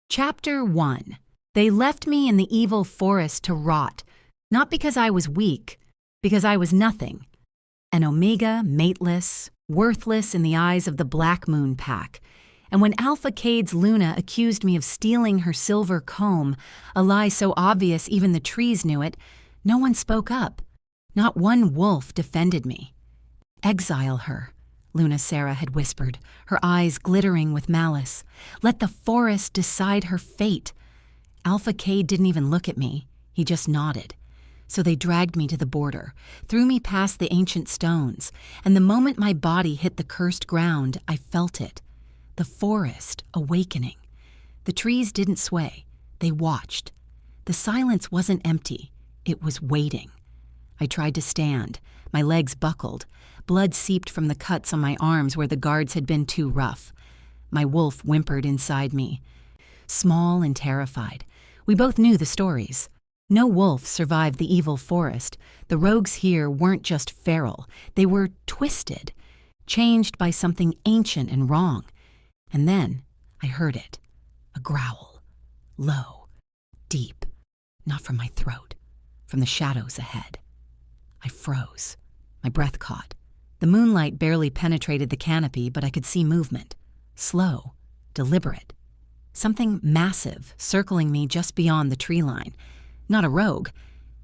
Chapter 1. They left me in the evil forest to rot, not because I was weak, because I was nothing. An omega, mateless, worthless in the eyes of the Black Moon Pack. And when Alpha Cade's Luna accused me of stealing her silver comb, a lie so obvious even the trees knew it, no one spoke up. Not one wolf defended me. Exile her, Luna Sarah had whispered, her eyes glittering with malice. Let the forest decide her fate. Alpha Cade didn't even look at me. He just nodded. So they dragged me to the border, threw me past the ancient stones, and the moment my body hit the cursed ground, I felt it. The forest awakening. The trees didn't sway. They watched. The silence wasn't empty. It was waiting. I tried to stand. My legs buckled. Blood seeped from the cuts on my arms where the guards had been too rough. My wolf whimpered inside me. Small and terrified. We both knew the stories. No wolf survived the evil forest. The rogues here weren't just feral. They were twisted, changed by something ancient and wrong. And then I heard it. A growl. Low. Deep. Not from my throat. From the shadows ahead. I froze. My breath caught. The moonlight barely penetrated the canopy, but I could see movement. Slow. Deliberate. Something massive circling me just beyond the tree line. Not a rogue.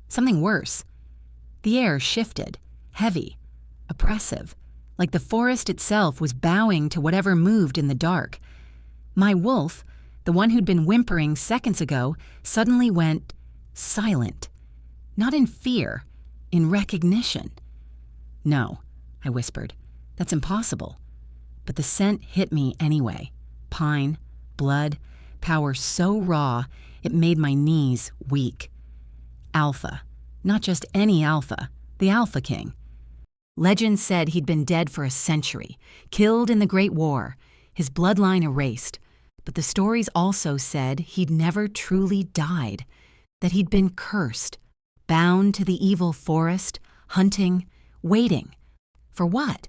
Something worse. The air shifted. Heavy. Oppressive. Like the forest itself was bowing to whatever moved in the dark. My wolf, the one who'd been whimpering seconds ago, suddenly went silent. Not in fear. In recognition. No, I whispered. That's impossible. But the scent hit me anyway. Pine, blood, power so raw, it made my knees weak. Alpha. Not just any Alpha. The Alpha King. Legend said he'd been dead for a century, killed in the Great War, his bloodline erased. But the stories also said he'd never truly died, that he'd been cursed, bound to the evil forest, hunting, waiting. For what?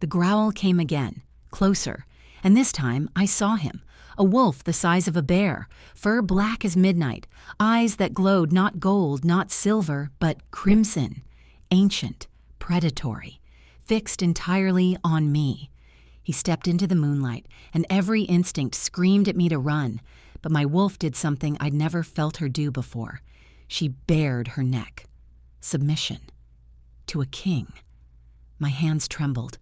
The growl came again, closer, and this time I saw him, a wolf the size of a bear, fur black as midnight, eyes that glowed not gold, not silver, but crimson, ancient, predatory, fixed entirely on me. He stepped into the moonlight, and every instinct screamed at me to run, but my wolf did something I'd never felt her do before. She bared her neck. Submission. To a king. My hands trembled.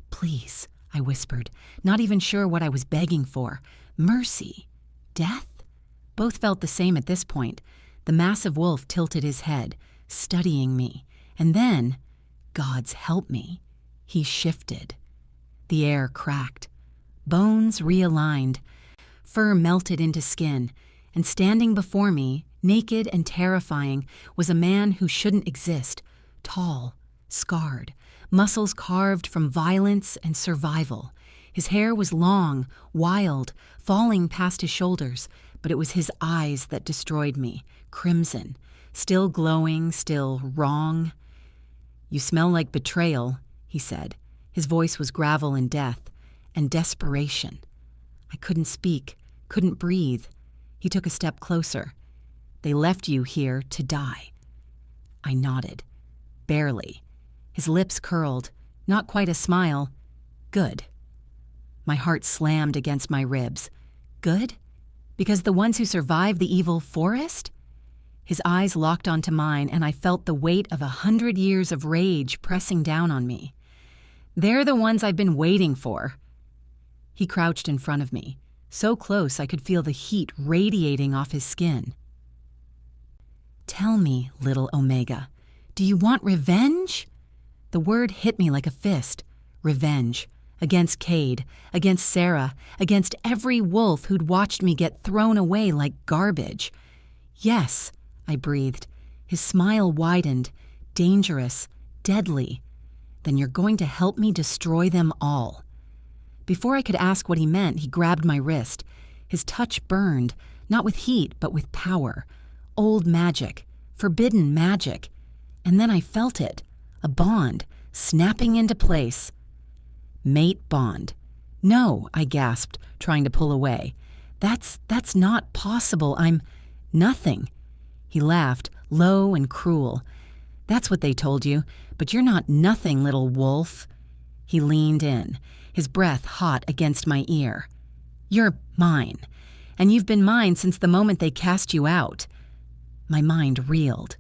Please, I whispered, not even sure what I was begging for. Mercy? Death? Both felt the same at this point. The massive wolf tilted his head, studying me, and then, God's help me, he shifted. The air cracked. Bones realigned. Fur melted into skin, and standing before me, naked and terrifying, was a man who shouldn't exist, tall, scarred, muscles carved from violence and survival. His hair was long, wild, falling past his shoulders, but it was his eyes that destroyed me, crimson, still glowing, still wrong. You smell like betrayal, he said. His voice was gravel and death, and desperation. I couldn't speak, couldn't breathe. He took a step closer. They left you here to die. I nodded. Barely. His lips curled. Not quite a smile. Good. My heart slammed against my ribs. Good? Because the ones who survived the evil forest? His eyes locked onto mine, and I felt the weight of 100 years of rage pressing down on me. They're the ones I've been waiting for. He crouched in front of me, so close I could feel the heat radiating off his skin. Tell me, little Omega, do you want revenge? The word hit me like a fist. Revenge. Against Cade, against Sarah, against every wolf who'd watched me get thrown away like garbage. Yes, I breathed. His smile widened. Dangerous. Deadly. Then you're going to help me destroy them all. Before I could ask what he meant, he grabbed my wrist. His touch burned, not with heat, but with power. Old magic. Forbidden magic. And then I felt it. A bond, snapping into place. Mate bond. No, I gasped, trying to pull away. That's not possible. I'm nothing." He laughed, low and cruel. "That's what they told you, but you're not nothing, little wolf." He leaned in, his breath hot against my ear. "You're mine, and you've been mine since the moment they cast you out." My mind reeled.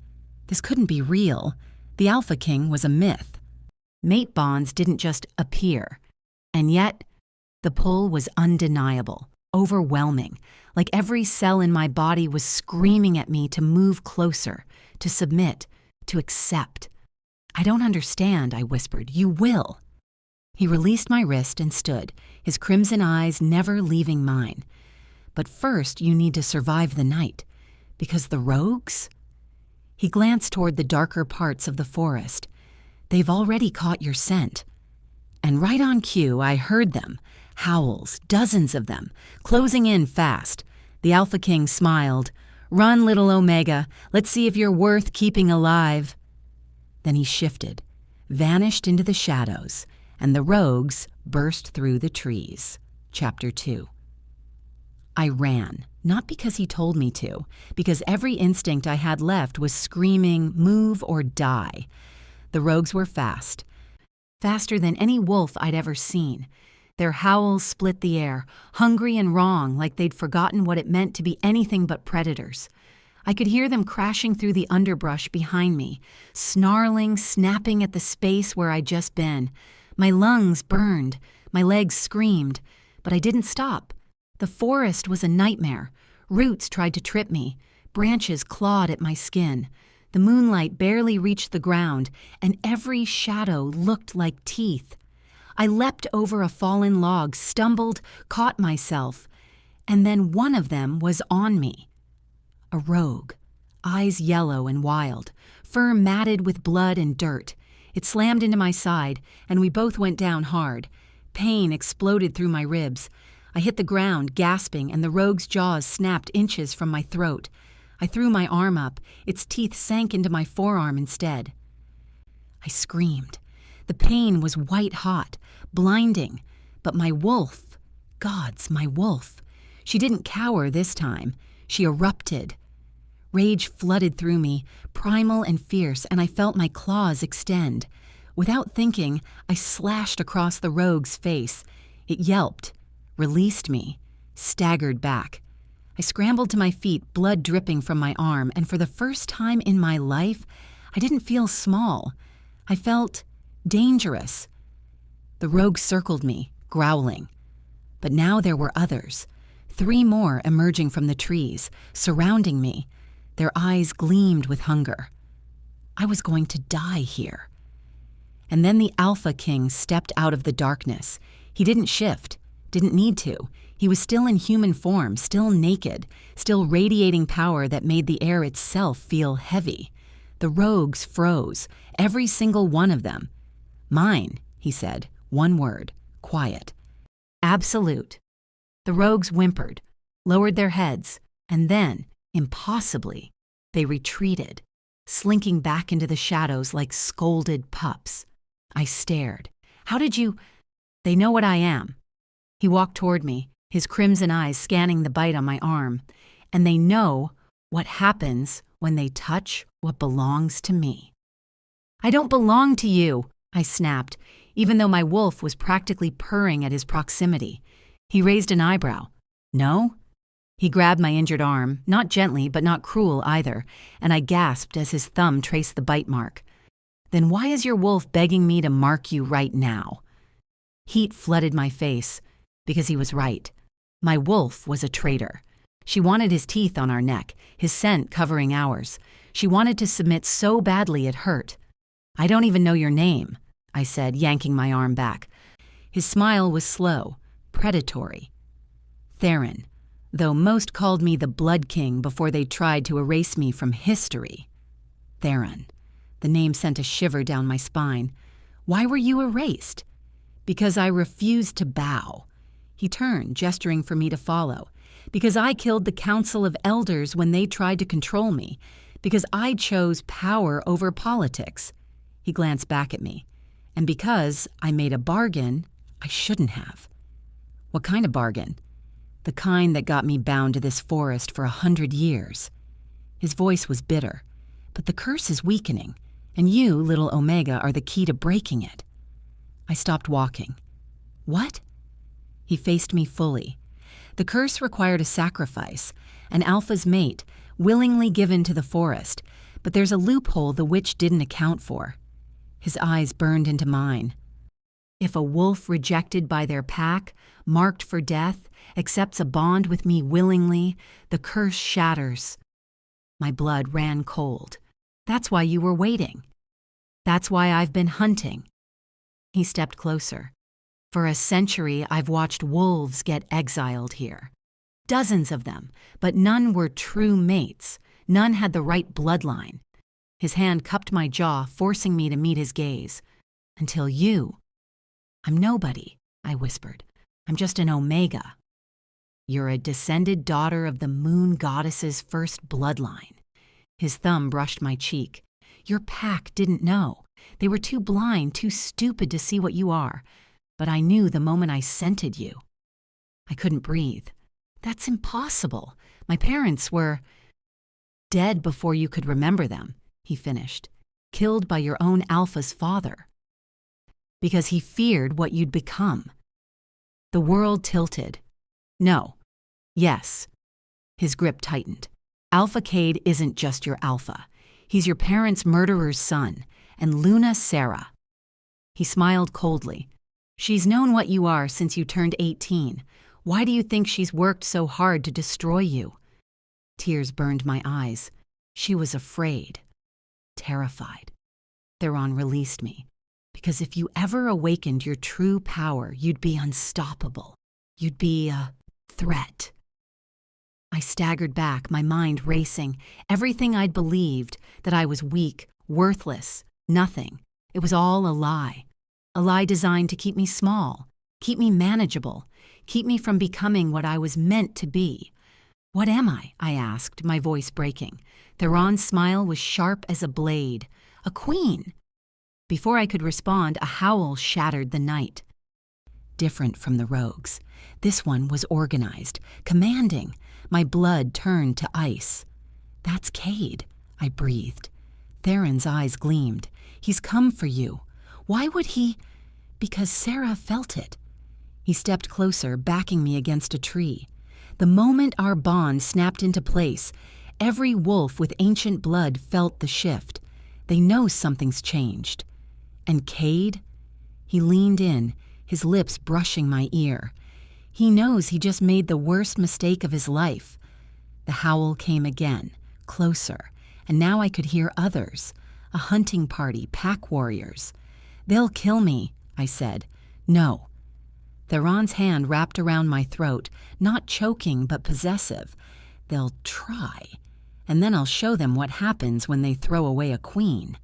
This couldn't be real. The Alpha King was a myth. Mate bonds didn't just appear. And yet, the pull was undeniable, overwhelming, like every cell in my body was screaming at me to move closer, to submit, to accept. "I don't understand," I whispered. "You will." He released my wrist and stood, his crimson eyes never leaving mine. "But first you need to survive the night, because the rogues?" He glanced toward the darker parts of the forest. "They've already caught your scent." And right on cue, I heard them, howls, dozens of them, closing in fast. The Alpha King smiled. "Run, little Omega. Let's see if you're worth keeping alive." Then he shifted, vanished into the shadows, and the rogues burst through the trees. Chapter 2. I ran, not because he told me to, because every instinct I had left was screaming, "Move or die." The rogues were fast, faster than any wolf I'd ever seen. Their howls split the air, hungry and wrong, like they'd forgotten what it meant to be anything but predators. I could hear them crashing through the underbrush behind me, snarling, snapping at the space where I'd just been. My lungs burned, my legs screamed, but I didn't stop. The forest was a nightmare. Roots tried to trip me. Branches clawed at my skin. The moonlight barely reached the ground, and every shadow looked like teeth. I leapt over a fallen log, stumbled, caught myself, and then one of them was on me. A rogue, eyes yellow and wild, fur matted with blood and dirt. It slammed into my side, and we both went down hard. Pain exploded through my ribs. I hit the ground, gasping, and the rogue's jaws snapped inches from my throat. I threw my arm up. Its teeth sank into my forearm instead. I screamed. The pain was white-hot, blinding. But my wolf, gods, my wolf. She didn't cower this time. She erupted. Rage flooded through me, primal and fierce, and I felt my claws extend. Without thinking, I slashed across the rogue's face. It yelped, released me, staggered back. I scrambled to my feet, blood dripping from my arm, and for the first time in my life, I didn't feel small. I felt dangerous. The rogue circled me, growling. But now there were others. 3 more emerging from the trees, surrounding me. Their eyes gleamed with hunger. I was going to die here. And then the Alpha King stepped out of the darkness. He didn't shift, didn't need to. He was still in human form, still naked, still radiating power that made the air itself feel heavy. The rogues froze, every single one of them. "Mine," he said, one word, quiet. "Absolute." The rogues whimpered, lowered their heads, and then, impossibly, they retreated, slinking back into the shadows like scolded pups. I stared. "How did you—" "They know what I am." He walked toward me, his crimson eyes scanning the bite on my arm. "And they know what happens when they touch what belongs to me." "I don't belong to you," I snapped, even though my wolf was practically purring at his proximity. He raised an eyebrow. "No?" He grabbed my injured arm, not gently but not cruel either, and I gasped as his thumb traced the bite mark. "Then why is your wolf begging me to mark you right now?" Heat flooded my face, because he was right. My wolf was a traitor. She wanted his teeth on our neck, his scent covering ours. She wanted to submit so badly it hurt. "I don't even know your name," I said, yanking my arm back. His smile was slow, predatory. "Theron, though most called me the Blood King before they tried to erase me from history." Theron. The name sent a shiver down my spine. "Why were you erased?" "Because I refused to bow." He turned, gesturing for me to follow. "Because I killed the Council of Elders when they tried to control me. Because I chose power over politics." He glanced back at me. "And because I made a bargain I shouldn't have." "What kind of bargain?" The kind that got me bound to this forest for 100 years. His voice was bitter. But the curse is weakening, and you, little Omega, are the key to breaking it. I stopped walking. What? He faced me fully. The curse required a sacrifice, an alpha's mate, willingly given to the forest, but there's a loophole the witch didn't account for. His eyes burned into mine. If a wolf rejected by their pack, marked for death, accepts a bond with me willingly, the curse shatters. My blood ran cold. That's why you were waiting. That's why I've been hunting. He stepped closer. For a century, I've watched wolves get exiled here. Dozens of them, but none were true mates. None had the right bloodline. His hand cupped my jaw, forcing me to meet his gaze. Until you. I'm nobody, I whispered. I'm just an Omega. You're a descended daughter of the moon goddess's first bloodline. His thumb brushed my cheek. Your pack didn't know. They were too blind, too stupid to see what you are. But I knew the moment I scented you. I couldn't breathe. That's impossible. My parents were dead before you could remember them, he finished. Killed by your own alpha's father. Because he feared what you'd become. The world tilted. No. Yes. His grip tightened. Alpha Cade isn't just your alpha. He's your parents' murderer's son, and Luna Sarah. He smiled coldly. She's known what you are since you turned 18. Why do you think she's worked so hard to destroy you? Tears burned my eyes. She was afraid. Terrified. Theron released me. Because if you ever awakened your true power, you'd be unstoppable. You'd be a threat. I staggered back, my mind racing. Everything I'd believed, that I was weak, worthless, nothing. It was all a lie. A lie designed to keep me small, keep me manageable, keep me from becoming what I was meant to be. What am I? I asked, my voice breaking. Theron's smile was sharp as a blade. A queen. Before I could respond, a howl shattered the night. Different from the rogues. This one was organized, commanding. My blood turned to ice. That's Cade, I breathed. Theron's eyes gleamed. He's come for you. Why would he? Because Sarah felt it. He stepped closer, backing me against a tree. The moment our bond snapped into place, every wolf with ancient blood felt the shift. They know something's changed. And Cade? He leaned in, his lips brushing my ear. He knows he just made the worst mistake of his life. The howl came again, closer, and now I could hear others. A hunting party, pack warriors. They'll kill me, I said. No. Theron's hand wrapped around my throat, not choking but possessive. They'll try, and then I'll show them what happens when they throw away a queen.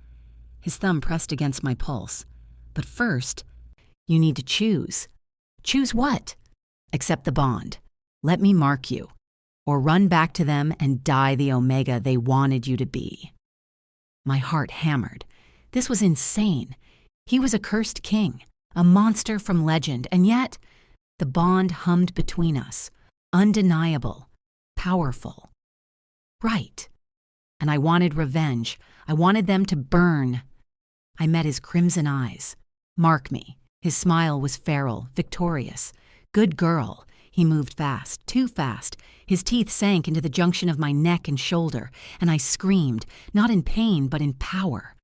His thumb pressed against my pulse. But first, you need to choose. Choose what? Accept the bond. Let me mark you. Or run back to them and die the Omega they wanted you to be. My heart hammered. This was insane. He was a cursed king, a monster from legend, and yet the bond hummed between us, undeniable, powerful. Right. And I wanted revenge. I wanted them to burn. I met his crimson eyes. Mark me. His smile was feral, victorious. Good girl. He moved fast, too fast. His teeth sank into the junction of my neck and shoulder, and I screamed, not in pain, but in power.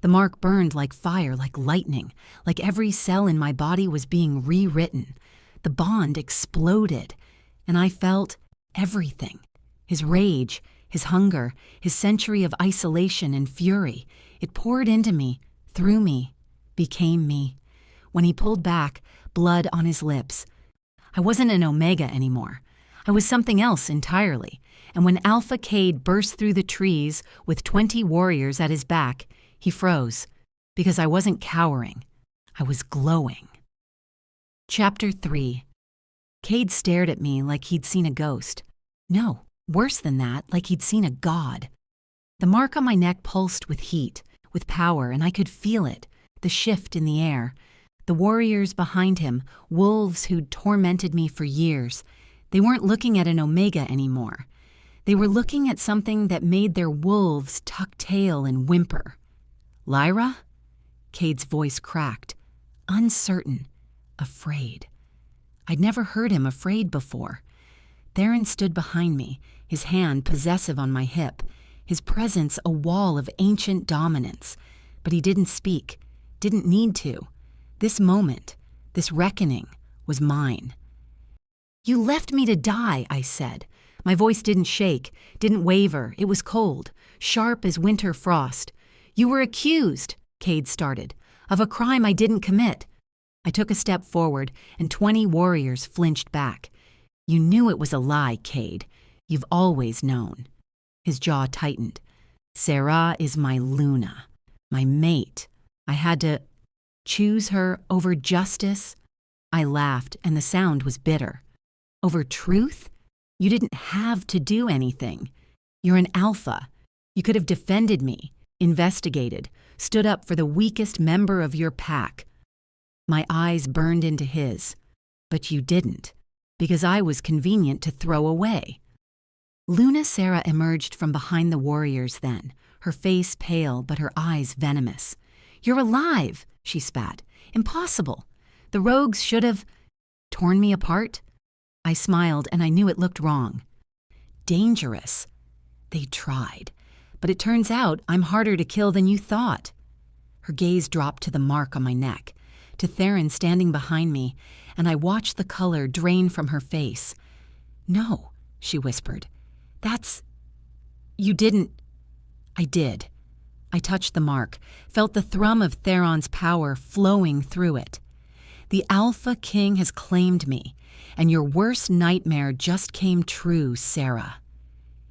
The mark burned like fire, like lightning, like every cell in my body was being rewritten. The bond exploded, and I felt everything. His rage, his hunger, his century of isolation and fury. It poured into me, through me, became me. When he pulled back, blood on his lips. I wasn't an Omega anymore. I was something else entirely. And when Alpha Cade burst through the trees with 20 warriors at his back, he froze, because I wasn't cowering. I was glowing. Chapter 3. Cade stared at me like he'd seen a ghost. No, worse than that, like he'd seen a god. The mark on my neck pulsed with heat, with power, and I could feel it, the shift in the air. The warriors behind him, wolves who'd tormented me for years, They weren't looking at an Omega anymore. They were looking at something that made their wolves tuck tail and whimper. Lyra? Cade's voice cracked, uncertain, afraid. I'd never heard him afraid before. Theron stood behind me, his hand possessive on my hip, his presence a wall of ancient dominance. But he didn't speak, didn't need to. This moment, this reckoning, was mine. You left me to die, I said. My voice didn't shake, didn't waver. It was cold, sharp as winter frost. You were accused, Cade started, of a crime I didn't commit. I took a step forward, and 20 warriors flinched back. You knew it was a lie, Cade. You've always known. His jaw tightened. Sarah is my Luna, my mate. I had to choose her over justice. I laughed, and the sound was bitter. Over truth? You didn't have to do anything. You're an alpha. You could have defended me, investigated, stood up for the weakest member of your pack. My eyes burned into his. But you didn't, because I was convenient to throw away. Luna Sarah emerged from behind the warriors then, her face pale but her eyes venomous. You're alive, she spat. Impossible. The rogues should have torn me apart. I smiled, and I knew it looked wrong. Dangerous. They tried. But it turns out I'm harder to kill than you thought. Her gaze dropped to the mark on my neck, to Theron standing behind me, and I watched the color drain from her face. No, she whispered. You didn't. I did. I touched the mark, felt the thrum of Theron's power flowing through it. The Alpha King has claimed me, and your worst nightmare just came true, Sarah.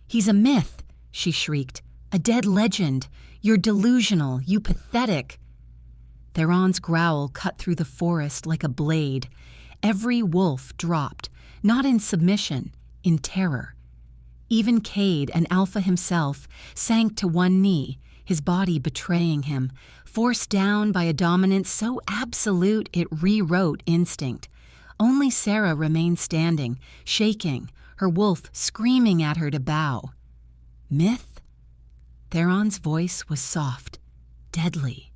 He's a myth, she shrieked. A dead legend. You're delusional, you pathetic. Theron's growl cut through the forest like a blade. Every wolf dropped, not in submission, in terror. Even Cade, an alpha himself, sank to one knee, his body betraying him, forced down by a dominance so absolute it rewrote instinct. Only Sarah remained standing, shaking, her wolf screaming at her to bow. Myth? Theron's voice was soft, deadly.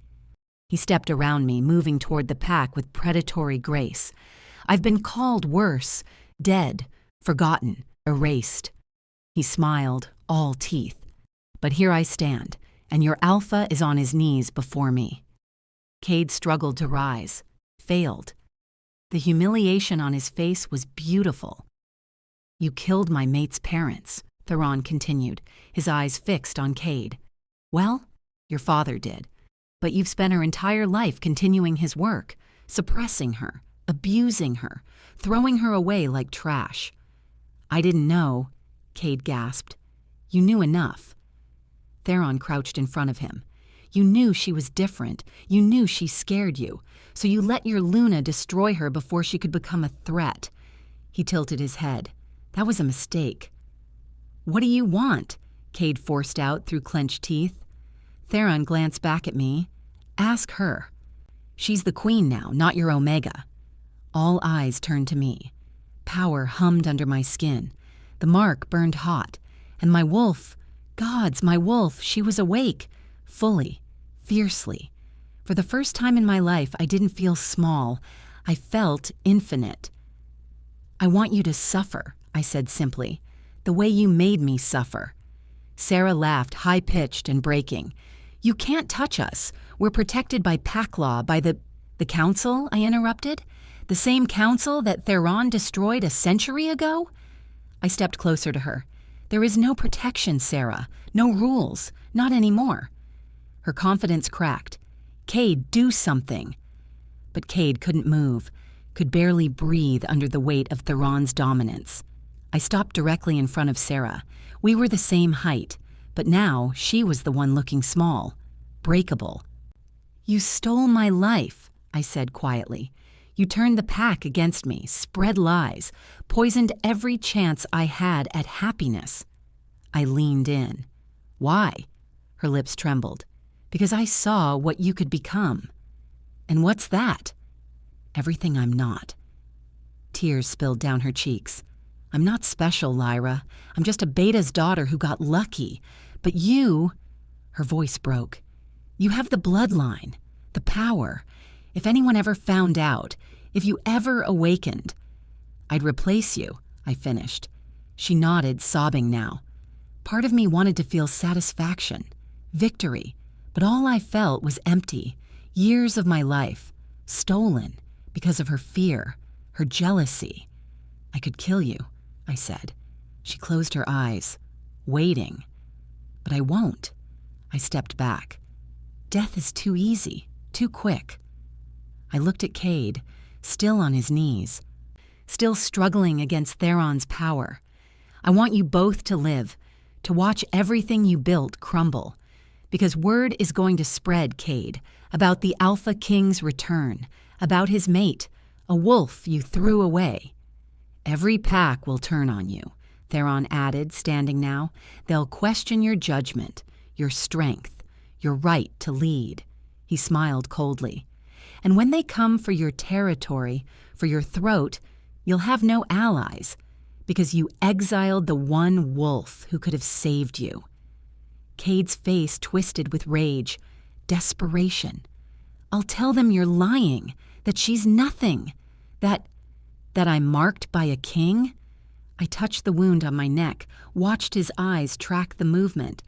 He stepped around me, moving toward the pack with predatory grace. I've been called worse, dead, forgotten, erased. He smiled, all teeth. But here I stand, and your alpha is on his knees before me. Cade struggled to rise, failed. The humiliation on his face was beautiful. You killed my mate's parents, Theron continued, his eyes fixed on Cade. Well, your father did. But you've spent her entire life continuing his work, suppressing her, abusing her, throwing her away like trash. I didn't know, Cade gasped. You knew enough. Theron crouched in front of him. You knew she was different. You knew she scared you. So you let your Luna destroy her before she could become a threat. He tilted his head. That was a mistake. What do you want? Cade forced out through clenched teeth. Theron glanced back at me. Ask her. She's the queen now, not your Omega. All eyes turned to me. Power hummed under my skin. The mark burned hot. And my wolf, gods, my wolf, she was awake. Fully, fiercely. For the first time in my life, I didn't feel small. I felt infinite. I want you to suffer, I said simply, the way you made me suffer. Sarah laughed, high-pitched and breaking. You can't touch us. We're protected by pack law, by the council, I interrupted. The same council that Theron destroyed a century ago? I stepped closer to her. There is no protection, Sarah. No rules. Not anymore. Her confidence cracked. Cade, do something. But Cade couldn't move, could barely breathe under the weight of Theron's dominance. I stopped directly in front of Sarah. We were the same height, but now she was the one looking small, breakable. You stole my life, I said quietly. You turned the pack against me, spread lies, poisoned every chance I had at happiness. I leaned in. Why? Her lips trembled. Because I saw what you could become. And what's that? Everything I'm not. Tears spilled down her cheeks. I'm not special, Lyra. I'm just a Beta's daughter who got lucky. But you," her voice broke, "you have the bloodline, the power. If anyone ever found out, if you ever awakened, I'd replace you," I finished. She nodded, sobbing now. Part of me wanted to feel satisfaction, victory, but all I felt was empty. Years of my life, stolen because of her fear, her jealousy. "I could kill you," I said. She closed her eyes, waiting. "But I won't." I stepped back. Death is too easy, too quick. I looked at Cade, still on his knees, still struggling against Theron's power. "I want you both to live, to watch everything you built crumble. Because word is going to spread, Cade, about the Alpha King's return, about his mate, a wolf you threw away. Every pack will turn on you," Theron added, standing now. "They'll question your judgment, your strength, your right to lead." He smiled coldly. "And when they come for your territory, for your throat, you'll have no allies, because you exiled the one wolf who could have saved you." Cade's face twisted with rage, desperation. "I'll tell them you're lying, that she's nothing, that I'm marked by a king?" I touched the wound on my neck, watched his eyes track the movement.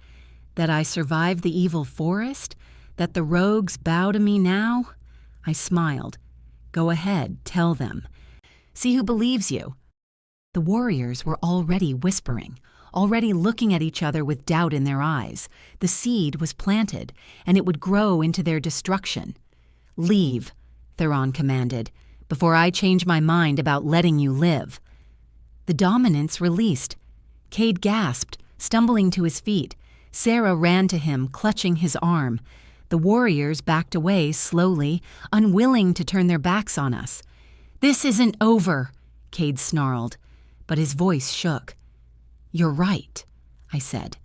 "That I survived the evil forest? That the rogues bow to me now?" I smiled. "Go ahead, tell them. See who believes you." The warriors were already whispering, already looking at each other with doubt in their eyes. The seed was planted, and it would grow into their destruction. "Leave," Theron commanded, "before I change my mind about letting you live." The dominance released. Cade gasped, stumbling to his feet. Sarah ran to him, clutching his arm. The warriors backed away slowly, unwilling to turn their backs on us. "This isn't over," Cade snarled, but his voice shook. "You're right," I said.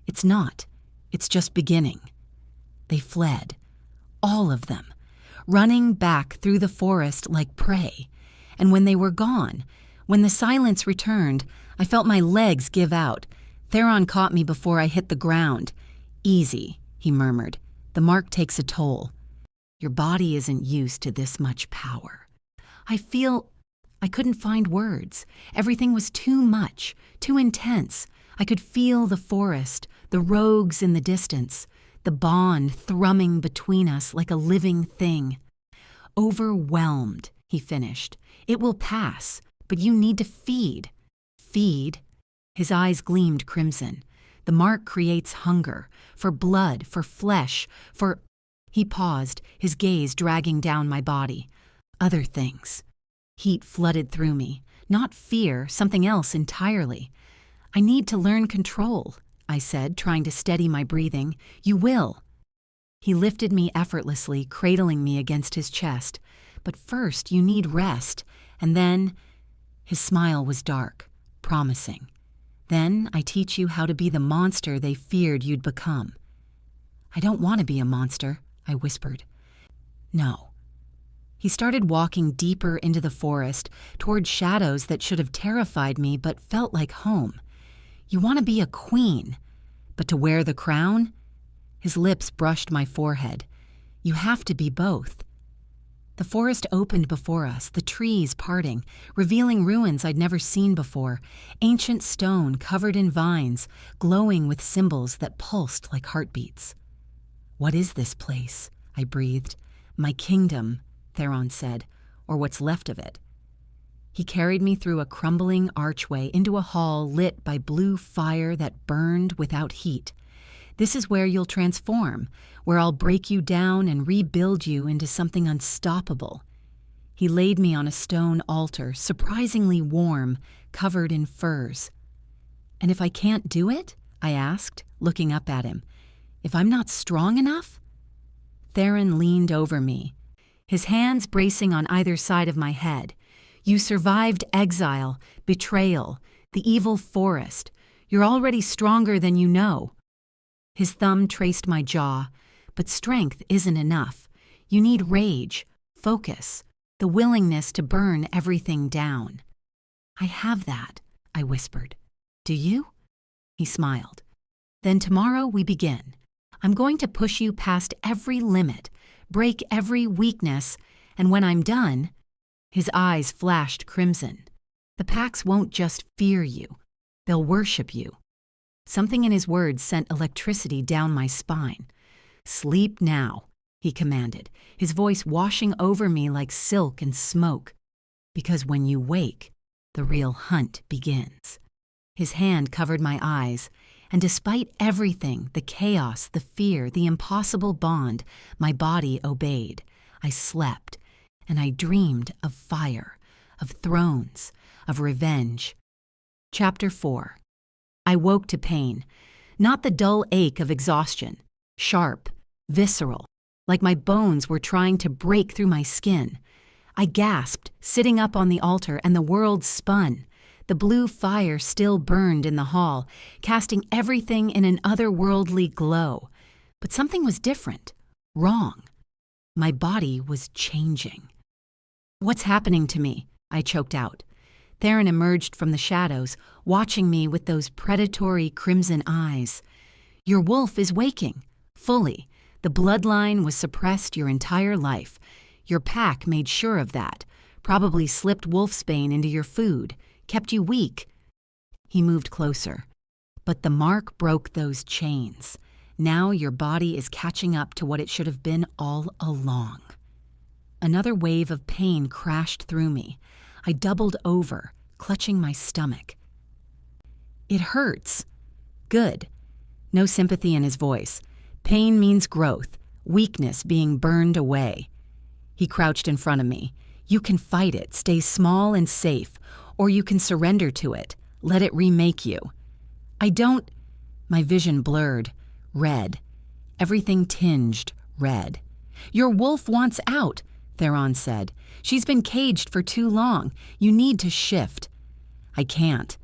"It's not. It's just beginning." They fled. All of them. Running back through the forest like prey. And when they were gone, when the silence returned, I felt my legs give out. Theron caught me before I hit the ground. "Easy," he murmured. "The mark takes a toll. Your body isn't used to this much power." I couldn't find words. Everything was too much, too intense. I could feel the forest, the rogues in the distance, the bond thrumming between us like a living thing. "Overwhelmed," he finished. "It will pass, but you need to feed." "Feed?" His eyes gleamed crimson. "The mark creates hunger, for blood, for flesh, for—" He paused, his gaze dragging down my body. "Other things." Heat flooded through me. Not fear, something else entirely. "I need to learn control," I said, trying to steady my breathing. "You will." He lifted me effortlessly, cradling me against his chest. "But first you need rest, and then—" His smile was dark, promising. "Then I teach you how to be the monster they feared you'd become." "I don't want to be a monster," I whispered. "No." He started walking deeper into the forest, toward shadows that should have terrified me but felt like home. "You want to be a queen, but to wear the crown?" His lips brushed my forehead. "You have to be both." The forest opened before us, the trees parting, revealing ruins I'd never seen before, ancient stone covered in vines, glowing with symbols that pulsed like heartbeats. "What is this place?" I breathed. "My kingdom," Theron said, "or what's left of it." He carried me through a crumbling archway into a hall lit by blue fire that burned without heat. "This is where you'll transform, where I'll break you down and rebuild you into something unstoppable." He laid me on a stone altar, surprisingly warm, covered in furs. "And if I can't do it?" I asked, looking up at him. "If I'm not strong enough?" Theron leaned over me, his hands bracing on either side of my head. "You survived exile, betrayal, the evil forest. You're already stronger than you know." His thumb traced my jaw. "But strength isn't enough. You need rage, focus, the willingness to burn everything down." "I have that," I whispered. Do you? He smiled. Then tomorrow we begin. I'm going to push you past every limit, break every weakness, and when I'm done, his eyes flashed crimson. The packs won't just fear you, they'll worship you. Something in his words sent electricity down my spine. Sleep now, he commanded, his voice washing over me like silk and smoke. Because when you wake, the real hunt begins. His hand covered my eyes, and despite everything, the chaos, the fear, the impossible bond, my body obeyed. I slept, and I dreamed of fire, of thrones, of revenge. Chapter 4. I woke to pain, not the dull ache of exhaustion, sharp, visceral, like my bones were trying to break through my skin. I gasped, sitting up on the altar, and the world spun. The blue fire still burned in the hall, casting everything in an otherworldly glow. But something was different, wrong. My body was changing. What's happening to me? I choked out. Theron emerged from the shadows, watching me with those predatory crimson eyes. Your wolf is waking, fully. The bloodline was suppressed your entire life. Your pack made sure of that, probably slipped wolfsbane into your food, kept you weak. He moved closer. But the mark broke those chains. Now your body is catching up to what it should have been all along. Another wave of pain crashed through me. I doubled over, clutching my stomach. It hurts. Good. No sympathy in his voice. Pain means growth, weakness being burned away. He crouched in front of me. You can fight it, stay small and safe, or you can surrender to it, let it remake you. I don't... My vision blurred. Red. Everything tinged red. Your wolf wants out, Theron said. She's been caged for too long. You need to shift. I can't.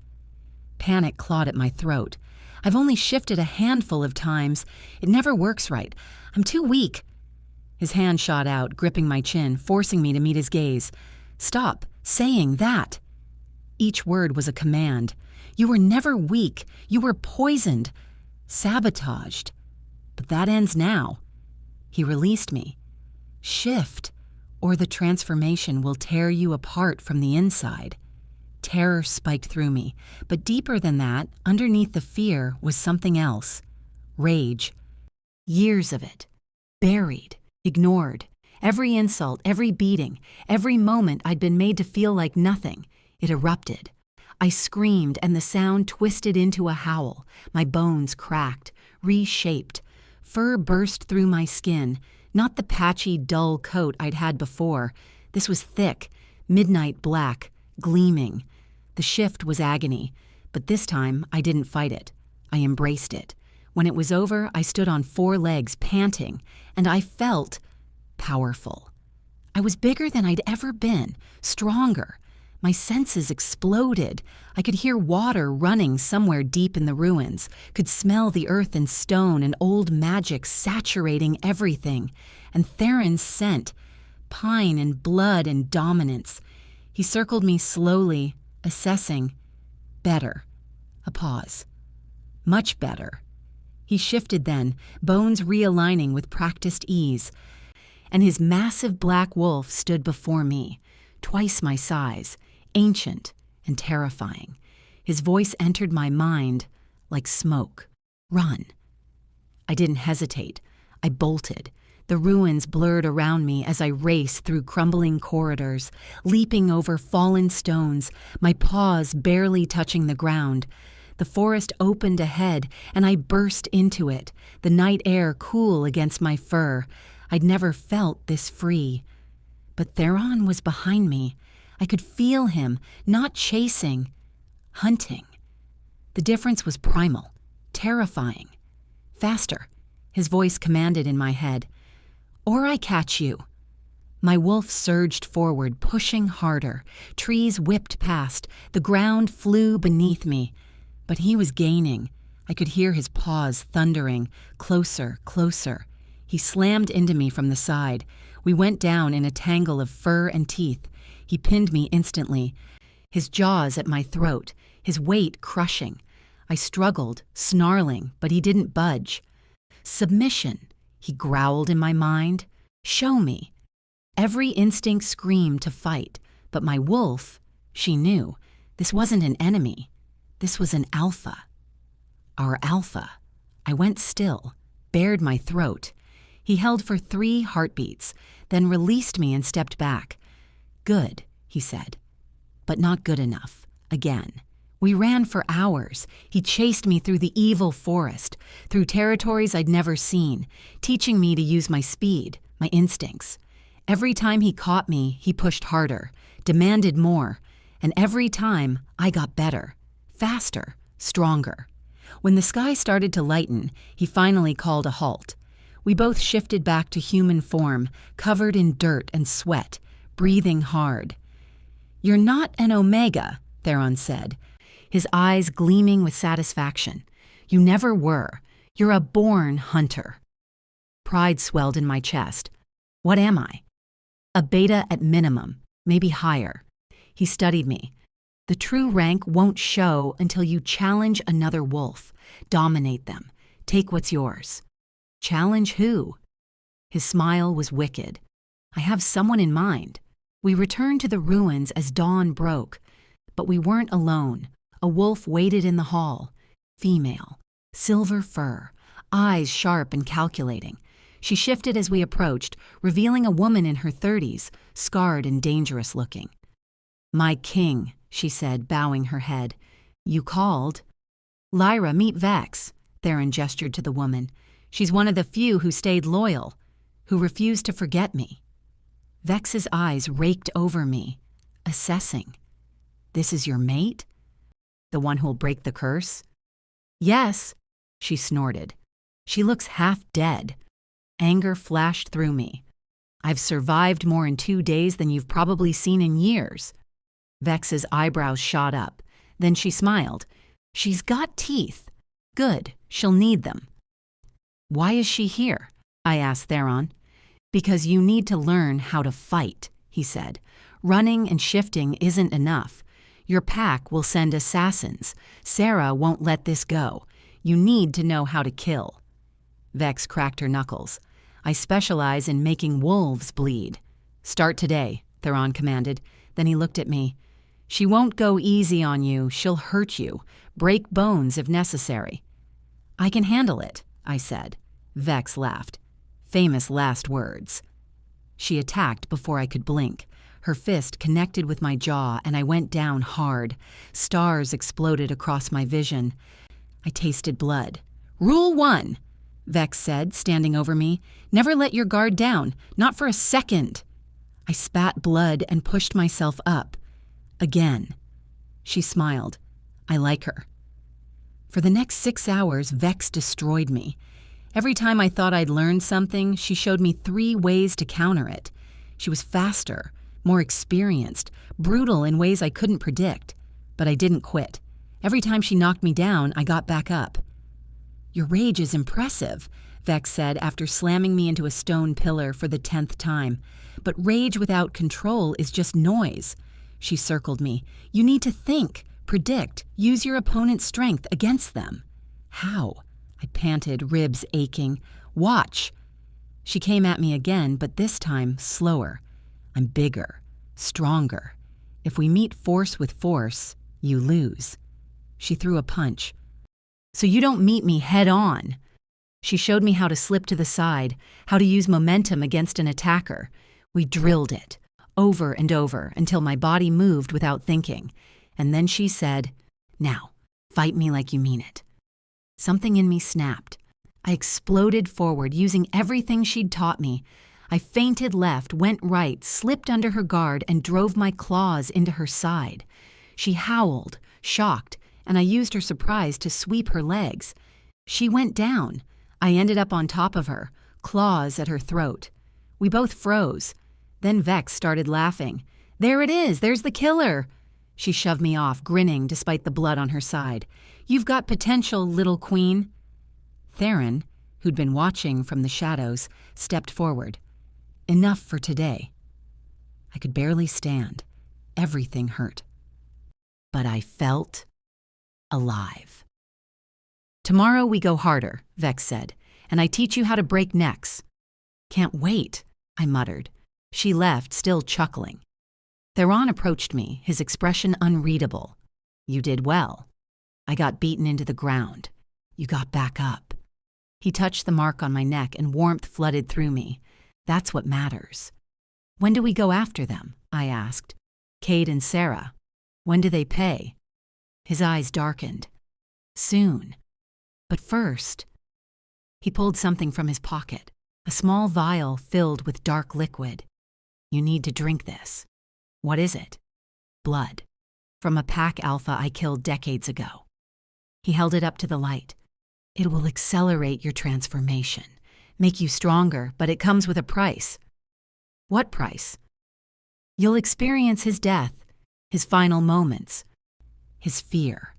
Panic clawed at my throat. I've only shifted a handful of times. It never works right. I'm too weak. His hand shot out, gripping my chin, forcing me to meet his gaze. Stop saying that. Each word was a command. You were never weak. You were poisoned. Sabotaged. But that ends now. He released me. Shift, or the transformation will tear you apart from the inside. Terror spiked through me, but deeper than that, underneath the fear, was something else. Rage. Years of it. Buried. Ignored. Every insult, every beating, every moment I'd been made to feel like nothing. It erupted. I screamed, and the sound twisted into a howl. My bones cracked, reshaped. Fur burst through my skin, not the patchy, dull coat I'd had before. This was thick, midnight black, gleaming. The shift was agony, but this time I didn't fight it. I embraced it. When it was over, I stood on 4 legs, panting, and I felt powerful. I was bigger than I'd ever been, stronger. My senses exploded. I could hear water running somewhere deep in the ruins, could smell the earth and stone and old magic saturating everything, and Theron's scent, pine and blood and dominance. He circled me slowly, assessing. Better. A pause. Much better. He shifted then, bones realigning with practiced ease, and his massive black wolf stood before me, twice my size, ancient and terrifying. His voice entered my mind like smoke. Run. I didn't hesitate. I bolted. The ruins blurred around me as I raced through crumbling corridors, leaping over fallen stones, my paws barely touching the ground. The forest opened ahead, and I burst into it, the night air cool against my fur. I'd never felt this free. But Theron was behind me. I could feel him, not chasing, hunting. The difference was primal, terrifying. Faster, his voice commanded in my head. Or I catch you. My wolf surged forward, pushing harder. Trees whipped past. The ground flew beneath me. But he was gaining. I could hear his paws thundering, closer, closer. He slammed into me from the side. We went down in a tangle of fur and teeth. He pinned me instantly. his jaws at my throat, his weight crushing. I struggled, snarling, but he didn't budge. Submission, he growled in my mind. Show me. Every instinct screamed to fight, but my wolf, she knew, this wasn't an enemy. This was an alpha. Our alpha. I went still, bared my throat. He held for 3 heartbeats, then released me and stepped back. Good, he said, but not good enough. Again. We ran for hours. He chased me through the evil forest, through territories I'd never seen, teaching me to use my speed, my instincts. Every time he caught me, he pushed harder, demanded more, and every time I got better, faster, stronger. When the sky started to lighten, he finally called a halt. We both shifted back to human form, covered in dirt and sweat, breathing hard. "You're not an Omega," Theron said, his eyes gleaming with satisfaction. "You never were. You're a born hunter." Pride swelled in my chest. What am I? A beta at minimum, maybe higher. He studied me. The true rank won't show until you challenge another wolf, dominate them, take what's yours. Challenge who? His smile was wicked. I have someone in mind. We returned to the ruins as dawn broke, but we weren't alone. A wolf waited in the hall. Female, silver fur, eyes sharp and calculating. She shifted as we approached, revealing a woman in her 30s, scarred and dangerous looking. "My king," she said, bowing her head. "You called?" "Lyra, meet Vex," Theron gestured to the woman. "She's one of the few who stayed loyal, who refused to forget me." Vex's eyes raked over me, assessing. "This is your mate? The one who'll break the curse?" "Yes," she snorted. "She looks half dead." Anger flashed through me. "I've survived more in 2 days than you've probably seen in years." Vex's eyebrows shot up. Then she smiled. "She's got teeth. Good, she'll need them." "Why is she here?" I asked Theron. "Because you need to learn how to fight," he said. "Running and shifting isn't enough. Your pack will send assassins. Sarah won't let this go. You need to know how to kill." Vex cracked her knuckles. "I specialize in making wolves bleed." "Start today," Theron commanded. Then he looked at me. "She won't go easy on you. She'll hurt you. Break bones if necessary." "I can handle it," I said. Vex laughed. Famous last words. She attacked before I could blink. Her fist connected with my jaw, and I went down hard. Stars exploded across my vision. I tasted blood. "Rule 1," Vex said, standing over me. "Never let your guard down, not for a second." I spat blood and pushed myself up. Again. She smiled. I like her. For the next 6 hours, Vex destroyed me. Every time I thought I'd learned something, she showed me 3 ways to counter it. She was faster, more experienced, brutal in ways I couldn't predict. But I didn't quit. Every time she knocked me down, I got back up. "Your rage is impressive," Vex said after slamming me into a stone pillar for the 10th time. "But rage without control is just noise." She circled me. "You need to think, predict, use your opponent's strength against them." "How?" I panted, ribs aching. "Watch." She came at me again, but this time slower. "I'm bigger, stronger. If we meet force with force, you lose." She threw a punch. "So you don't meet me head on." She showed me how to slip to the side, how to use momentum against an attacker. We drilled it, over and over, until my body moved without thinking. And then she said, "Now, fight me like you mean it." Something in me snapped. I exploded forward, using everything she'd taught me. I feinted left, went right, slipped under her guard, and drove my claws into her side. She howled, shocked, and I used her surprise to sweep her legs. She went down. I ended up on top of her, claws at her throat. We both froze. Then Vex started laughing. "There it is! There's the killer!" She shoved me off, grinning despite the blood on her side. "You've got potential, little queen." Theron, who'd been watching from the shadows, stepped forward. "Enough for today." I could barely stand. Everything hurt. but I felt alive. "Tomorrow we go harder," Vex said, "and I teach you how to break necks." "Can't wait," I muttered. She left, still chuckling. Theron approached me, his expression unreadable. "You did well. I got beaten into the ground. You got back up." He touched the mark on my neck and warmth flooded through me. "That's what matters." "When do we go after them?" I asked. "Cade and Sarah. When do they pay?" His eyes darkened. "Soon. But first..." He pulled something from his pocket, a small vial filled with dark liquid. "You need to drink this." "What is it?" "Blood. From a pack alpha I killed decades ago." He held it up to the light. "It will accelerate your transformation, make you stronger, but it comes with a price." "What price?" "You'll experience his death, his final moments, his fear."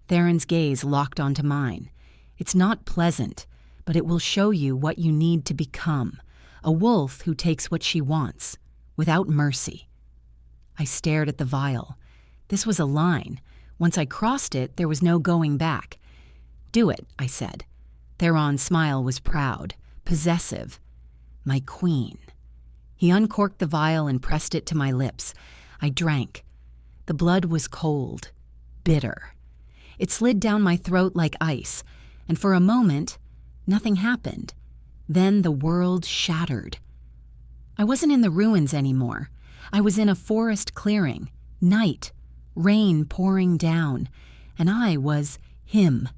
Theron's gaze locked onto mine. "It's not pleasant, but it will show you what you need to become, a wolf who takes what she wants, without mercy." I stared at the vial. This was a line. Once I crossed it, there was no going back. "Do it," I said. Theron's smile was proud, possessive. "My queen." He uncorked the vial and pressed it to my lips. I drank. The blood was cold, bitter. It slid down my throat like ice, and for a moment, nothing happened. Then the world shattered. I wasn't in the ruins anymore. I was in a forest clearing, night, rain pouring down, and I was him.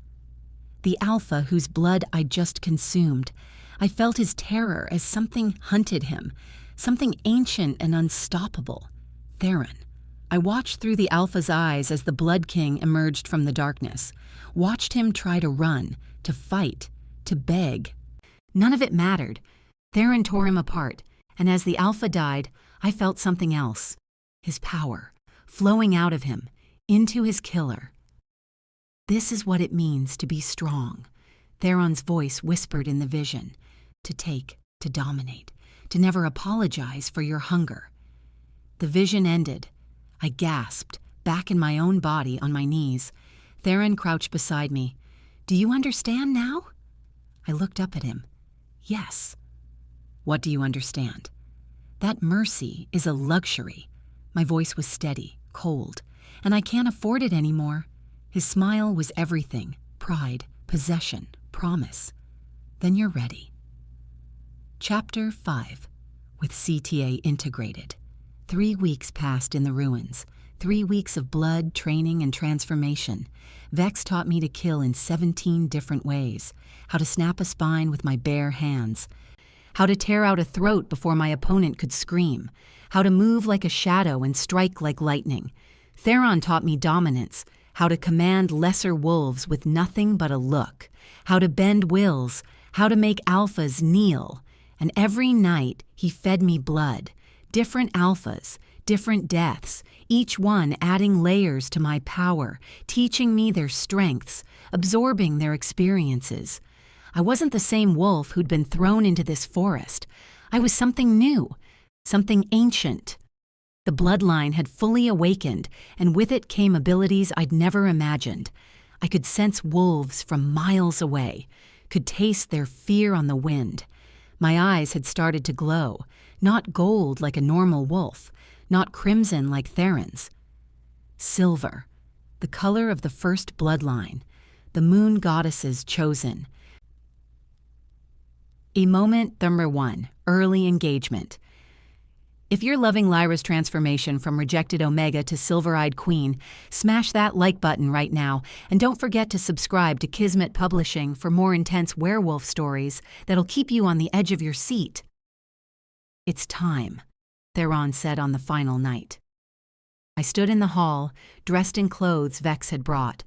The alpha whose blood I'd just consumed. I felt his terror as something hunted him, something ancient and unstoppable. Theron. I watched through the alpha's eyes as the Blood King emerged from the darkness, watched him try to run, to fight, to beg. None of it mattered. Theron tore him apart, and as the alpha died, I felt something else. His power, flowing out of him, into his killer. "This is what it means to be strong," Theron's voice whispered in the vision. "To take, to dominate, to never apologize for your hunger." The vision ended. I gasped, back in my own body on my knees. Theron crouched beside me. "Do you understand now?" I looked up at him. "Yes." "What do you understand?" "That mercy is a luxury." My voice was steady, cold, "and I can't afford it anymore." His smile was everything: pride, possession, promise. "Then you're ready." Chapter 5. With CTA integrated. 3 weeks passed in the ruins. 3 weeks of blood, training, and transformation. Vex taught me to kill in 17 different ways. How to snap a spine with my bare hands. How to tear out a throat before my opponent could scream. How to move like a shadow and strike like lightning. Theron taught me dominance. How to command lesser wolves with nothing but a look. How to bend wills. How to make alphas kneel. And every night he fed me blood. Different alphas, different deaths, each one adding layers to my power, teaching me their strengths, absorbing their experiences. I wasn't the same wolf who'd been thrown into this forest. I was something new, something ancient. The bloodline had fully awakened, and with it came abilities I'd never imagined. I could sense wolves from miles away, could taste their fear on the wind. My eyes had started to glow, not gold like a normal wolf, not crimson like Theron's. Silver, the color of the first bloodline, the moon goddess's chosen. Moment number 1, early engagement. If you're loving Lyra's transformation from rejected Omega to silver-eyed queen, smash that like button right now, and don't forget to subscribe to Kismet Publishing for more intense werewolf stories that'll keep you on the edge of your seat. "It's time," Theron said on the final night. I stood in the hall, dressed in clothes Vex had brought.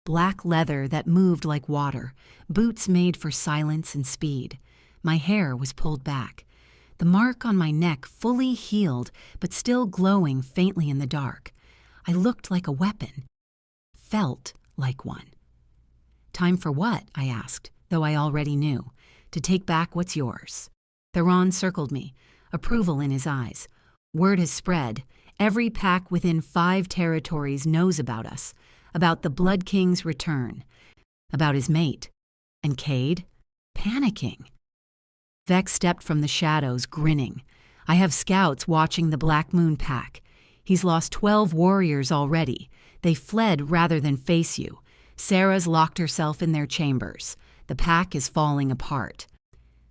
Black leather that moved like water, boots made for silence and speed. My hair was pulled back. The mark on my neck fully healed, but still glowing faintly in the dark. I looked like a weapon. Felt like one. "Time for what?" I asked, though I already knew. "To take back what's yours." Theron circled me, approval in his eyes. "Word has spread. Every pack within 5 territories knows about us, about the Blood King's return, about his mate. And Cade? Panicking. Vex stepped from the shadows, grinning. I have scouts watching the Black Moon pack. He's lost 12 warriors already. They fled rather than face you. Sarah's locked herself in their chambers. The pack is falling apart.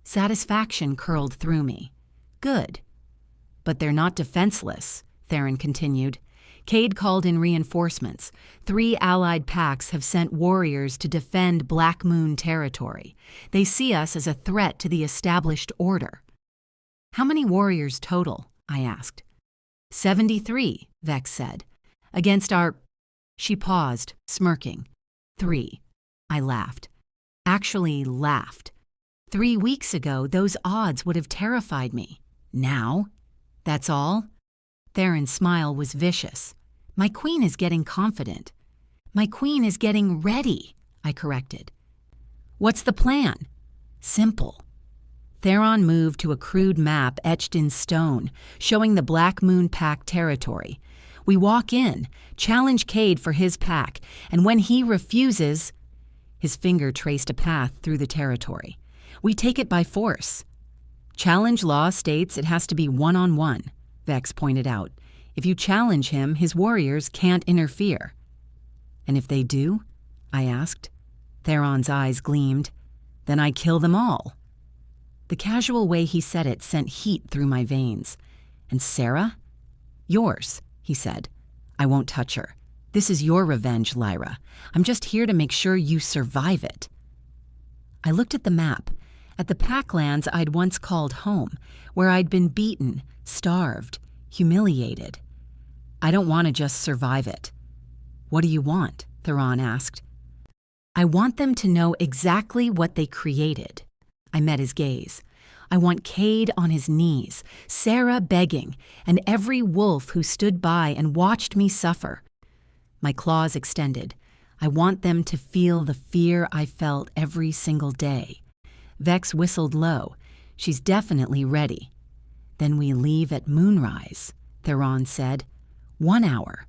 Satisfaction curled through me. Good. But they're not defenseless, Theron continued. Cade called in reinforcements. 3 allied packs have sent warriors to defend Black Moon territory. They see us as a threat to the established order. How many warriors total? I asked. 73, Vex said. Against our... She paused, smirking. 3. I laughed. Actually laughed. 3 weeks ago, those odds would have terrified me. Now? That's all? Theron's smile was vicious. My queen is getting confident. My queen is getting ready, I corrected. What's the plan? Simple. Theron moved to a crude map etched in stone, showing the Black Moon pack territory. We walk in, challenge Cade for his pack, and when he refuses... His finger traced a path through the territory. We take it by force. Challenge law states it has to be one-on-one, Vex pointed out. If you challenge him, his warriors can't interfere. And if they do? I asked. Theron's eyes gleamed. Then I kill them all. The casual way he said it sent heat through my veins. And Sarah? Yours, he said. I won't touch her. This is your revenge, Lyra. I'm just here to make sure you survive it. I looked at the map, at the packlands I'd once called home, where I'd been beaten, starved, humiliated. I don't want to just survive it. What do you want? Theron asked. I want them to know exactly what they created. I met his gaze. I want Cade on his knees, Sarah begging, and every wolf who stood by and watched me suffer. My claws extended. I want them to feel the fear I felt every single day. Vex whistled low. She's definitely ready. Then we leave at moonrise, Theron said. 1 hour.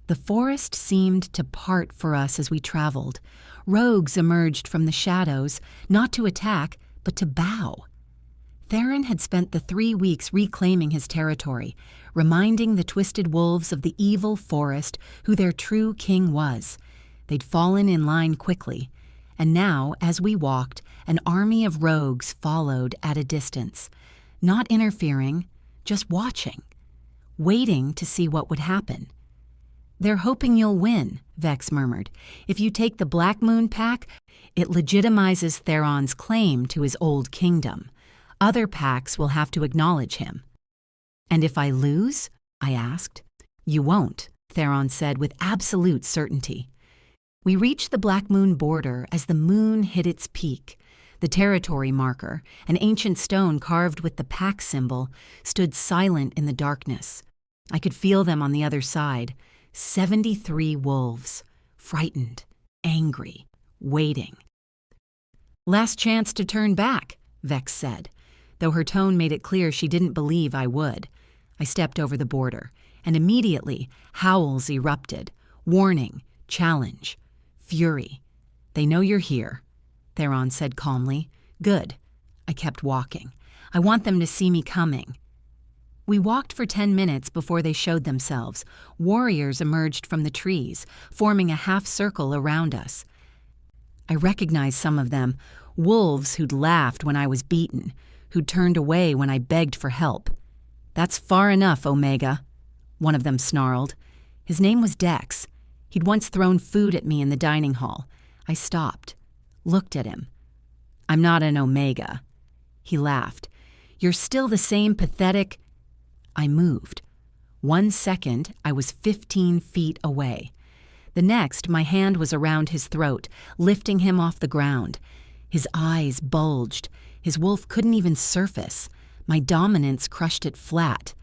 The forest seemed to part for us as we traveled. Rogues emerged from the shadows, not to attack, but to bow. Theron had spent the 3 weeks reclaiming his territory, reminding the twisted wolves of the evil forest who their true king was. They'd fallen in line quickly, and now, as we walked, an army of rogues followed at a distance, not interfering, just watching, waiting to see what would happen. They're hoping you'll win, Vex murmured. If you take the Black Moon pack, it legitimizes Theron's claim to his old kingdom. Other packs will have to acknowledge him. And if I lose? I asked. You won't, Theron said with absolute certainty. We reached the Black Moon border as the moon hit its peak. The territory marker, an ancient stone carved with the pack symbol, stood silent in the darkness. I could feel them on the other side. 73 wolves, frightened, angry, waiting. Last chance to turn back, Vex said, though her tone made it clear she didn't believe I would. I stepped over the border, and immediately howls erupted. Warning, challenge, fury. They know you're here, Theron said calmly. Good. I kept walking. I want them to see me coming. We walked for 10 minutes before they showed themselves. Warriors emerged from the trees, forming a half circle around us. I recognized some of them, wolves who'd laughed when I was beaten, who'd turned away when I begged for help. That's far enough, Omega, one of them snarled. His name was Dex. He'd once thrown food at me in the dining hall. I stopped, looked at him. I'm not an Omega. He laughed. You're still the same pathetic... I moved. 1 second, I was 15 feet away. The next, my hand was around his throat, lifting him off the ground. His eyes bulged. His wolf couldn't even surface. My dominance crushed it flat.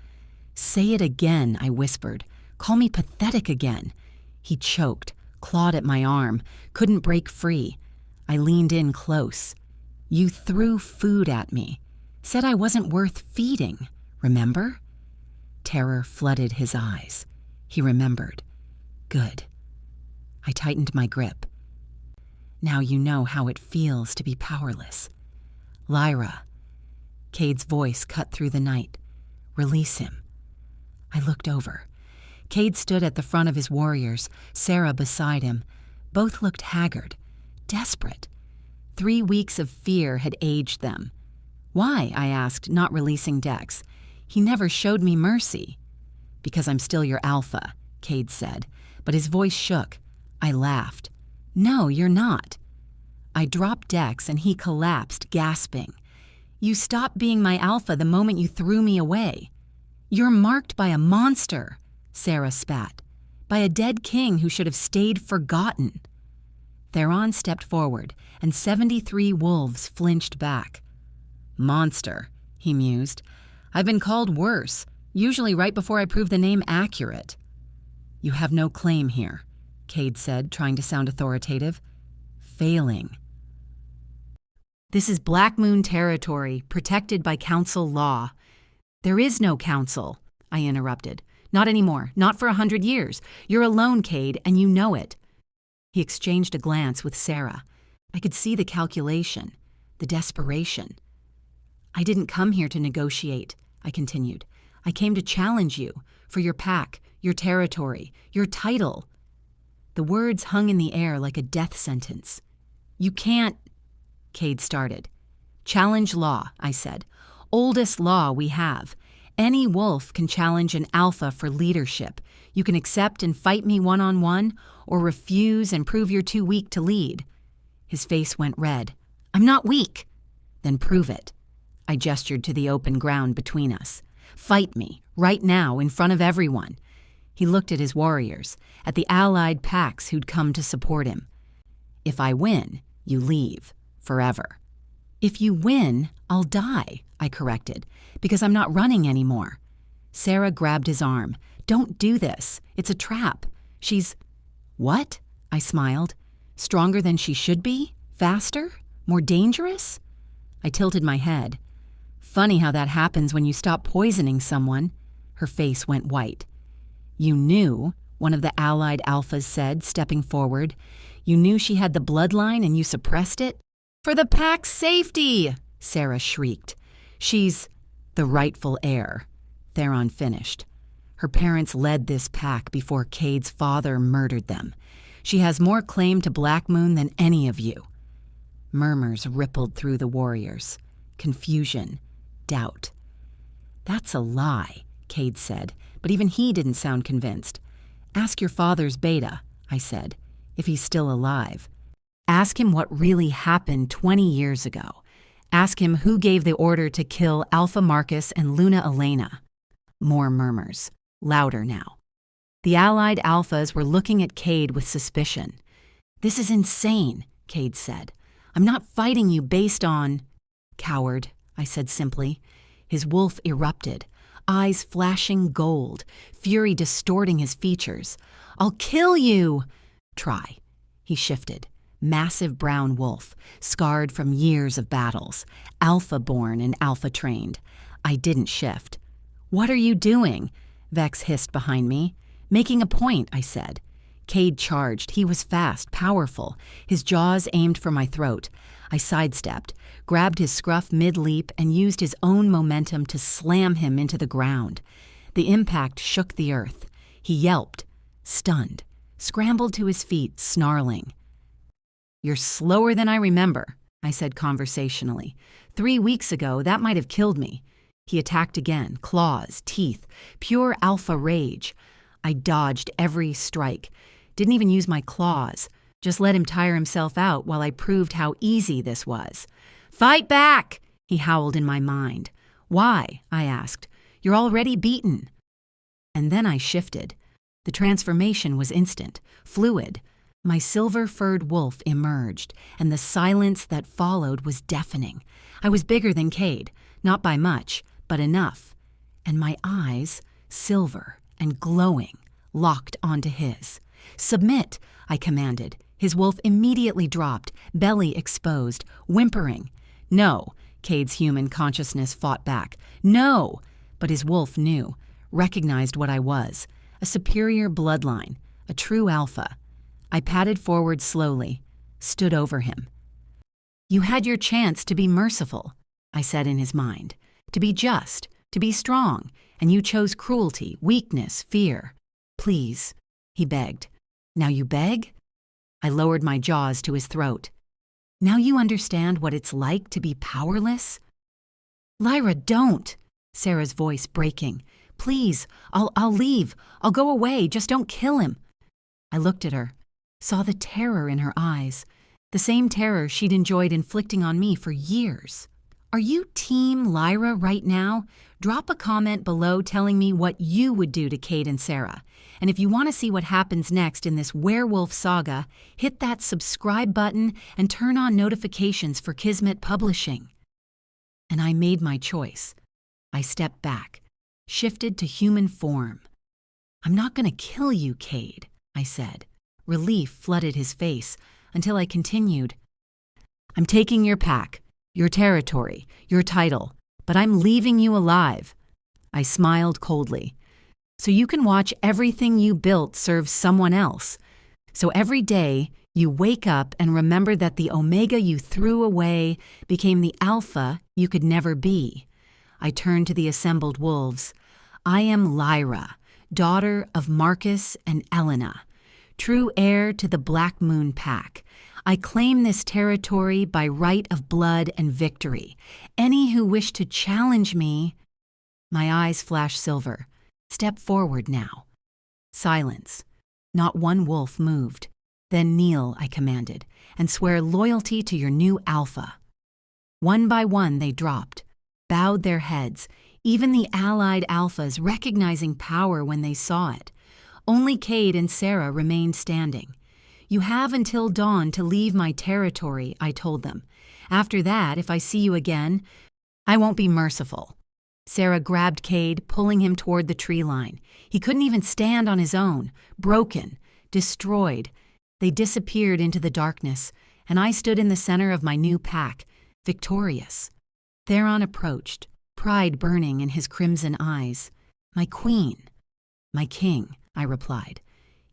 Say it again, I whispered. Call me pathetic again. He choked, clawed at my arm, couldn't break free. I leaned in close. You threw food at me. Said I wasn't worth feeding, remember? Terror flooded his eyes. He remembered. Good. I tightened my grip. Now you know how it feels to be powerless. Lyra. Cade's voice cut through the night. Release him. I looked over. Cade stood at the front of his warriors, Sarah beside him. Both looked haggard, desperate. 3 weeks of fear had aged them. Why, I asked, not releasing Dex. He never showed me mercy. Because I'm still your alpha, Cade said, but his voice shook. I laughed. No, you're not. I dropped Dex and he collapsed, gasping. You stopped being my alpha the moment you threw me away. You're marked by a monster, Sarah spat, by a dead king who should have stayed forgotten. Theron stepped forward, and 73 wolves flinched back. Monster, he mused. I've been called worse, usually right before I prove the name accurate. You have no claim here, Cade said, trying to sound authoritative. Failing. This is Black Moon territory, protected by council law. There is no council, I interrupted. Not anymore, not for 100 years. You're alone, Cade, and you know it. He exchanged a glance with Sarah. I could see the calculation, the desperation. I didn't come here to negotiate, I continued. I came to challenge you, for your pack, your territory, your title. The words hung in the air like a death sentence. You can't, Cade started. Challenge law, I said. Oldest law we have. Any wolf can challenge an alpha for leadership. You can accept and fight me one-on-one, or refuse and prove you're too weak to lead. His face went red. I'm not weak. Then prove it. I gestured to the open ground between us. Fight me, right now, in front of everyone. He looked at his warriors, at the allied packs who'd come to support him. If I win, you leave, forever. If you win, I'll die, I corrected, because I'm not running anymore. Sarah grabbed his arm. Don't do this. It's a trap. She's... What? I smiled. Stronger than she should be? Faster? More dangerous? I tilted my head. Funny how that happens when you stop poisoning someone. Her face went white. You knew, one of the allied alphas said, stepping forward. You knew she had the bloodline and you suppressed it? For the pack's safety, Sarah shrieked. She's the rightful heir, Theron finished. Her parents led this pack before Cade's father murdered them. She has more claim to Black Moon than any of you. Murmurs rippled through the warriors. Confusion. Doubt. That's a lie, Cade said, but even he didn't sound convinced. Ask your father's beta, I said, if he's still alive. Ask him what really happened 20 years ago. Ask him who gave the order to kill Alpha Marcus and Luna Elena. More murmurs, louder now. The allied alphas were looking at Cade with suspicion. This is insane, Cade said. I'm not fighting you based on... Coward, I said simply. His wolf erupted, eyes flashing gold, fury distorting his features. I'll kill you! Try. He shifted. Massive brown wolf, scarred from years of battles, alpha-born and alpha-trained. I didn't shift. What are you doing? Vex hissed behind me. Making a point, I said. Cade charged. He was fast, powerful, his jaws aimed for my throat. I sidestepped, grabbed his scruff mid-leap, and used his own momentum to slam him into the ground. The impact shook the earth. He yelped, stunned, scrambled to his feet, snarling. You're slower than I remember, I said conversationally. 3 weeks ago, that might have killed me. He attacked again, claws, teeth, pure alpha rage. I dodged every strike, didn't even use my claws, just let him tire himself out while I proved how easy this was. Fight back, he howled in my mind. Why? I asked. You're already beaten. And then I shifted. The transformation was instant, fluid. My silver-furred wolf emerged, and the silence that followed was deafening. I was bigger than Cade, not by much, but enough. And my eyes, silver and glowing, locked onto his. Submit, I commanded. His wolf immediately dropped, belly exposed, whimpering. No, Cade's human consciousness fought back. No! But his wolf knew. recognized what I was, a superior bloodline, a true alpha. I padded forward slowly, stood over him. "You had your chance to be merciful," I said in his mind, "to be just, to be strong, and you chose cruelty, weakness, fear. Please," he begged. "Now you beg?" I lowered my jaws to his throat. "Now you understand what it's like to be powerless?" "Lyra, don't!" Sarah's voice breaking. "Please, I'll leave. I'll go away. Just don't kill him." I looked at her, saw the terror in her eyes, the same terror she'd enjoyed inflicting on me for years. Are you Team Lyra right now? Drop a comment below telling me what you would do to Cade and Sarah. And if you want to see what happens next in this werewolf saga, hit that subscribe button and turn on notifications for Kismet Publishing. And I made my choice. I stepped back, shifted to human form. "I'm not going to kill you, Cade," I said. Relief flooded his face until I continued. "I'm taking your pack, your territory, your title, but I'm leaving you alive." I smiled coldly. "So you can watch everything you built serve someone else. So every day you wake up and remember that the Omega you threw away became the Alpha you could never be." I turned to the assembled wolves. "I am Lyra, daughter of Marcus and Elena, true heir to the Black Moon Pack. I claim this territory by right of blood and victory. Any who wish to challenge me—" My eyes flashed silver. "Step forward now." Silence. Not one wolf moved. "Then kneel," I commanded, "and swear loyalty to your new alpha." One by one they dropped, bowed their heads, even the allied alphas recognizing power when they saw it. Only Cade and Sarah remained standing. "You have until dawn to leave my territory," I told them. "After that, if I see you again, I won't be merciful." Sarah grabbed Cade, pulling him toward the tree line. He couldn't even stand on his own, broken, destroyed. They disappeared into the darkness, and I stood in the center of my new pack, victorious. Theron approached, pride burning in his crimson eyes. "My queen." "My king," I replied.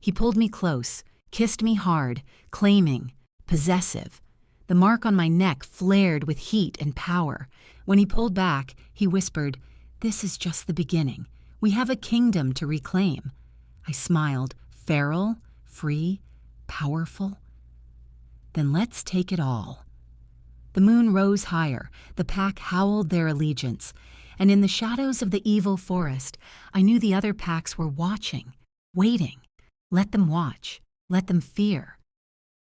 He pulled me close, kissed me hard, claiming, possessive. The mark on my neck flared with heat and power. When he pulled back, he whispered, "This is just the beginning. We have a kingdom to reclaim." I smiled, feral, free, powerful. "Then let's take it all." The moon rose higher, the pack howled their allegiance, and in the shadows of the evil forest, I knew the other packs were watching, waiting. Let them watch, let them fear.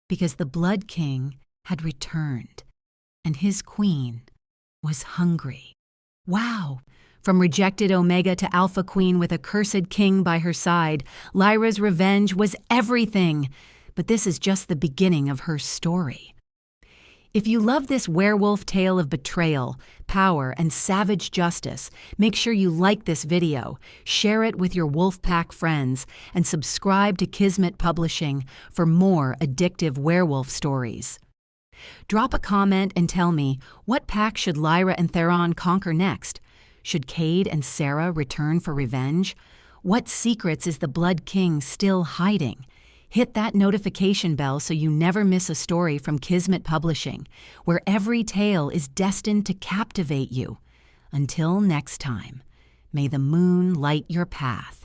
Because the Blood King had returned, and his queen was hungry. Wow! From rejected Omega to Alpha Queen with a cursed king by her side, Lyra's revenge was everything. But this is just the beginning of her story. If you love this werewolf tale of betrayal, power, and savage justice, make sure you like this video, share it with your Wolfpack friends, and subscribe to Kismet Publishing for more addictive werewolf stories. Drop a comment and tell me, what pack should Lyra and Theron conquer next? Should Cade and Sarah return for revenge? What secrets is the Blood King still hiding? Hit that notification bell so you never miss a story from Kismet Publishing, where every tale is destined to captivate you. Until next time, may the moon light your path.